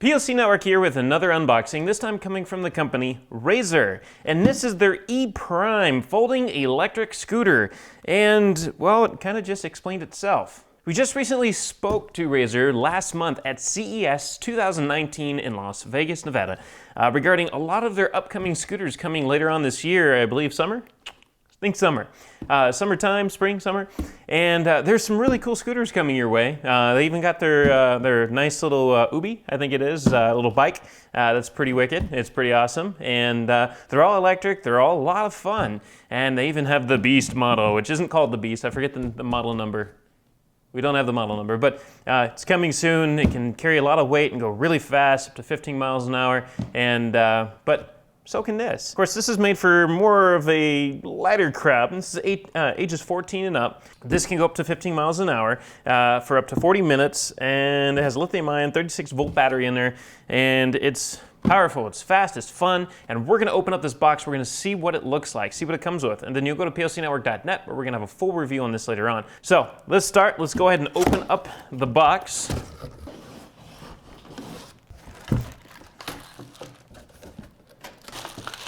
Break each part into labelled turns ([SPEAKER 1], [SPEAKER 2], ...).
[SPEAKER 1] POC Network here with another unboxing, this time coming from the company Razer. And this is their E-Prime folding electric scooter. And, well, it kind of just explained itself. We just recently spoke to Razer last month at CES 2019 in Las Vegas, Nevada, regarding a lot of their upcoming scooters coming later on this year, I believe summer? I think summer. Summertime, spring, summer. And there's some really cool scooters coming your way. They even got their nice little Ubi, I think it is, little bike. That's pretty wicked. It's pretty awesome. And they're all electric. They're all a lot of fun. And they even have the Beast model, which isn't called the Beast. I forget the model number. We don't have the model number, but it's coming soon. It can carry a lot of weight and go really fast, up to 15 miles an hour. And but so can this. Of course, this is made for more of a lighter crowd. This is ages 14 and up. This can go up to 15 miles an hour for up to 40 minutes, and it has a lithium-ion 36-volt battery in there, and it's powerful, it's fast, it's fun, and we're gonna open up this box, we're gonna see what it looks like, see what it comes with, and then you'll go to POCnetwork.net where we're gonna have a full review on this later on. So, let's start. Let's go ahead and open up the box.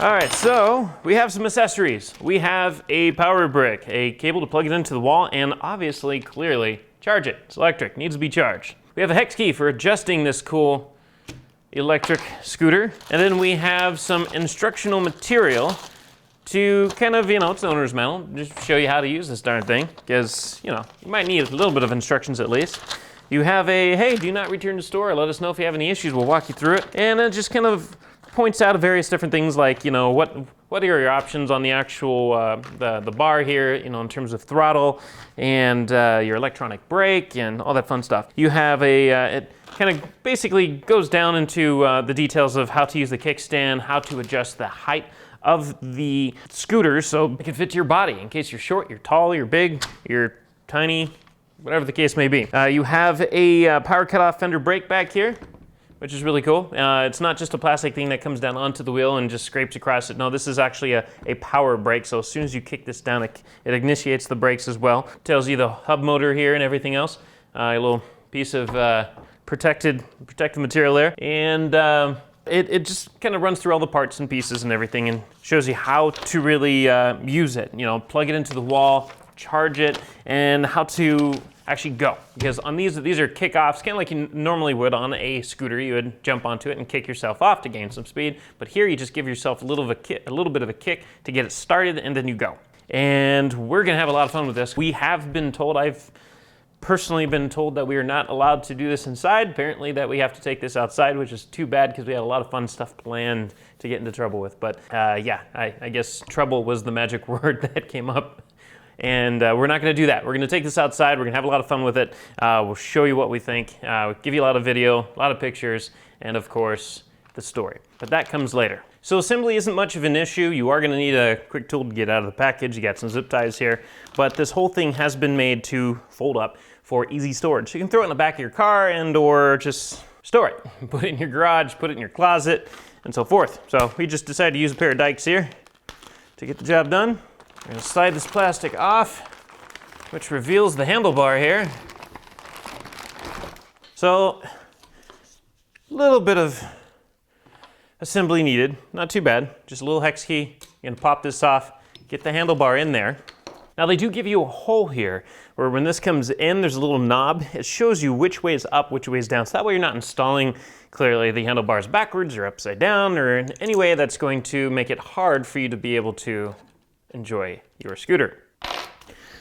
[SPEAKER 1] All right, so we have some accessories. We have a power brick, a cable to plug it into the wall, and obviously, clearly, charge it. It's electric, needs to be charged. We have a hex key for adjusting this cool electric scooter. And then we have some instructional material to kind of, it's an owner's manual, just show you how to use this darn thing, because, you might need a little bit of instructions at least. You have a, hey, do not return to store, let us know if you have any issues, we'll walk you through it. And it just kind of points out various different things like, what are your options on the actual, the bar here, in terms of throttle and your electronic brake and all that fun stuff. You have it kind of basically goes down into the details of how to use the kickstand, how to adjust the height of the scooter so it can fit to your body in case you're short, you're tall, you're big, you're tiny, whatever the case may be. You have a power cutoff fender brake back here, which is really cool. It's not just a plastic thing that comes down onto the wheel and just scrapes across it. No, this is actually a power brake, so as soon as you kick this down, it initiates the brakes as well. Tells you the hub motor here and everything else. A little piece of protected material there. And it just kind of runs through all the parts and pieces and everything and shows you how to really use it. Plug it into the wall, charge it, and how to actually go. Because on these are kickoffs, kind of like you normally would on a scooter. You would jump onto it and kick yourself off to gain some speed. But here you just give yourself a little bit of a kick to get it started, and then you go. And we're gonna have a lot of fun with this. We have been told, I've personally been told that we are not allowed to do this inside. Apparently that we have to take this outside, which is too bad because we had a lot of fun stuff planned to get into trouble with. But yeah, I guess trouble was the magic word that came up. And we're not going to do that. We're going to take this outside. We're going to have a lot of fun with it. We'll show you what we think. We'll give you a lot of video, a lot of pictures, and of course, the story. But that comes later. So assembly isn't much of an issue. You are going to need a quick tool to get out of the package. You got some zip ties here. But this whole thing has been made to fold up for easy storage. So you can throw it in the back of your car and or just store it. Put it in your garage, put it in your closet, and so forth. So we just decided to use a pair of dikes here to get the job done. We're going to slide this plastic off, which reveals the handlebar here. So, a little bit of assembly needed, not too bad. Just a little hex key, you're going to pop this off, get the handlebar in there. Now they do give you a hole here, where when this comes in, there's a little knob. It shows you which way is up, which way is down, so that way you're not installing clearly the handlebars backwards or upside down, or in any way that's going to make it hard for you to be able to enjoy your scooter.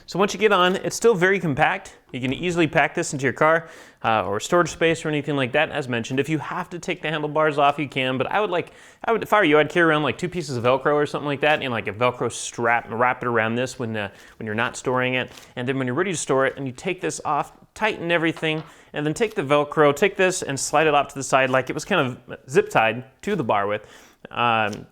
[SPEAKER 1] So once you get on, it's still very compact. You can easily pack this into your car or storage space or anything like that. As mentioned, if you have to take the handlebars off, you can, but if I were you, I'd carry around like 2 pieces of Velcro or something like that, and like a Velcro strap and wrap it around this when you're not storing it. And then when you're ready to store it and you take this off, tighten everything, and then take the Velcro, take this and slide it off to the side like it was kind of zip tied to the bar with.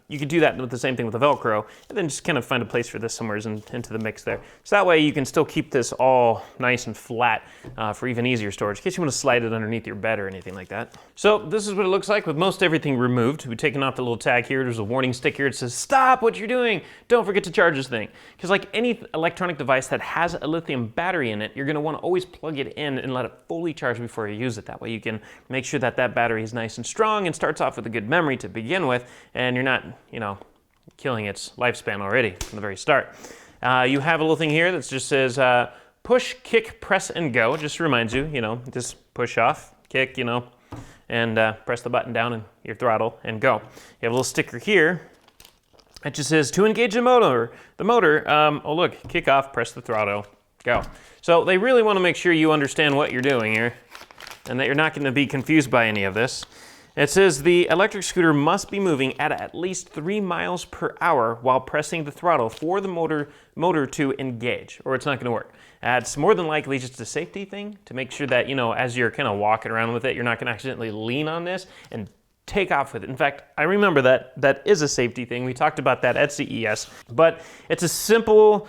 [SPEAKER 1] you could do that with the same thing with the Velcro, and then just kind of find a place for this somewhere into the mix there. So that way you can still keep this all nice and flat for even easier storage, in case you want to slide it underneath your bed or anything like that. So this is what it looks like with most everything removed. We've taken off the little tag here. There's a warning stick here. It says, stop what you're doing. Don't forget to charge this thing. Because like any electronic device that has a lithium battery in it, you're going to want to always plug it in and let it fully charge before you use it. That way you can make sure that that battery is nice and strong and starts off with a good memory to begin with, and you're not, killing its lifespan already from the very start. You have a little thing here that just says push, kick, press, and go. It just reminds you, just push off, kick, and press the button down and your throttle and go. You have a little sticker here. It just says to engage the motor. Oh look, kick off, press the throttle, go. So they really want to make sure you understand what you're doing here and that you're not going to be confused by any of this. It says the electric scooter must be moving at least 3 miles per hour while pressing the throttle for the motor to engage, or it's not going to work. It's more than likely just a safety thing to make sure that, as you're kind of walking around with it, you're not going to accidentally lean on this and take off with it. In fact, I remember that is a safety thing. We talked about that at CES, but it's a simple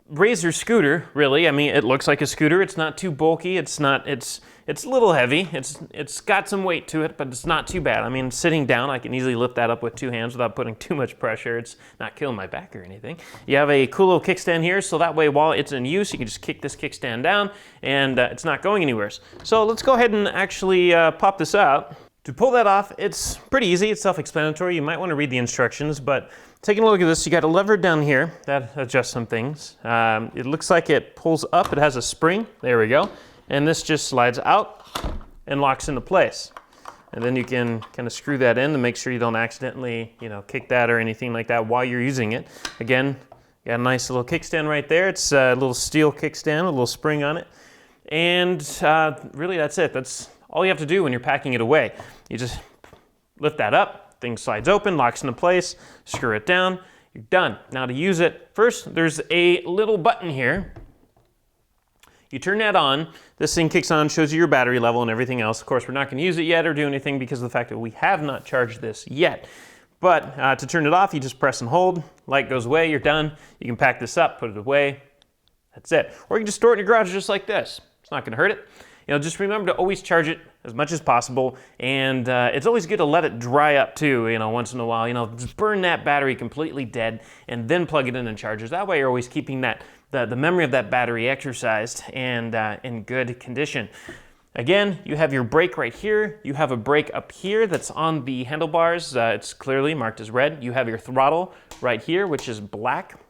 [SPEAKER 1] Razor scooter, really. I mean, it looks like a scooter. It's not too bulky. It's a little heavy. It's got some weight to it, but it's not too bad. I mean, sitting down, I can easily lift that up with 2 hands without putting too much pressure. It's not killing my back or anything. You have a cool little kickstand here, so that way while it's in use, you can just kick this kickstand down, and it's not going anywhere. So let's go ahead and actually pop this out. To pull that off, it's pretty easy. It's self-explanatory. You might want to read the instructions, but taking a look at this, you got a lever down here that adjusts some things. It looks like it pulls up. It has a spring. There we go. And this just slides out and locks into place. And then you can kind of screw that in to make sure you don't accidentally, kick that or anything like that while you're using it. Again, you got a nice little kickstand right there. It's a little steel kickstand, a little spring on it. And really that's it. That's all you have to do when you're packing it away. You just lift that up, thing slides open, locks into place, screw it down, you're done. Now to use it, first there's a little button here. You turn that on, this thing kicks on, shows you your battery level and everything else. Of course, we're not going to use it yet or do anything because of the fact that we have not charged this yet. But to turn it off, you just press and hold, light goes away, you're done. You can pack this up, put it away, that's it. Or you can just store it in your garage just like this. It's not going to hurt it. Just remember to always charge it as much as possible, and it's always good to let it dry up too, once in a while. Just burn that battery completely dead and then plug it in and charge it. That way you're always keeping the memory of that battery exercised and in good condition. Again, you have your brake right here. You have a brake up here that's on the handlebars. It's clearly marked as red. You have your throttle right here, which is black.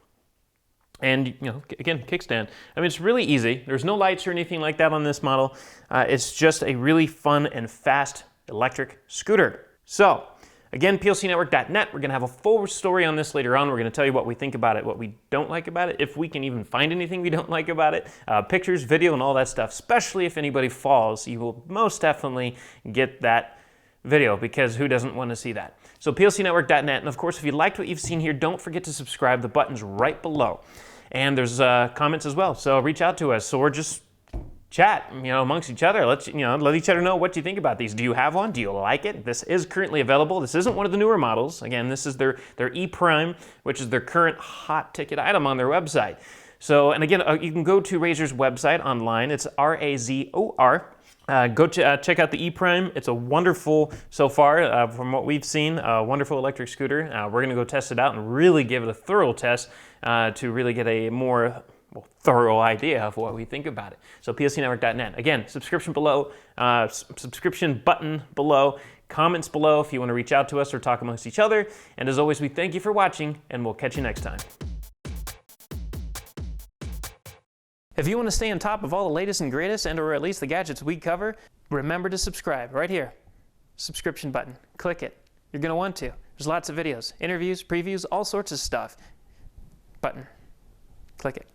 [SPEAKER 1] And, again, kickstand. I mean, it's really easy. There's no lights or anything like that on this model. It's just a really fun and fast electric scooter. So, again, PLCnetwork.net. We're going to have a full story on this later on. We're going to tell you what we think about it, what we don't like about it, if we can even find anything we don't like about it, pictures, video, and all that stuff. Especially if anybody falls, you will most definitely get that video, because who doesn't want to see that? So PLCnetwork.net, and of course, if you liked what you've seen here, don't forget to subscribe. The button's right below. And there's comments as well, so reach out to us, or just chat, amongst each other. Let each other know what you think about these. Do you have one? Do you like it? This is currently available. This isn't one of the newer models. Again, this is their E-Prime, which is their current hot ticket item on their website. So, and again, you can go to Razor's website online. It's RAZOR. Go check out the E-Prime. It's a wonderful, so far, from what we've seen, a wonderful electric scooter. We're going to go test it out and really give it a thorough test to really get a more thorough idea of what we think about it. So PLCnetwork.net. Again, subscription below, subscription button below, comments below if you want to reach out to us or talk amongst each other. And as always, we thank you for watching, and we'll catch you next time. If you want to stay on top of all the latest and greatest, and or at least the gadgets we cover, remember to subscribe right here. Subscription button. Click it. You're going to want to. There's lots of videos, interviews, previews, all sorts of stuff. Button. Click it.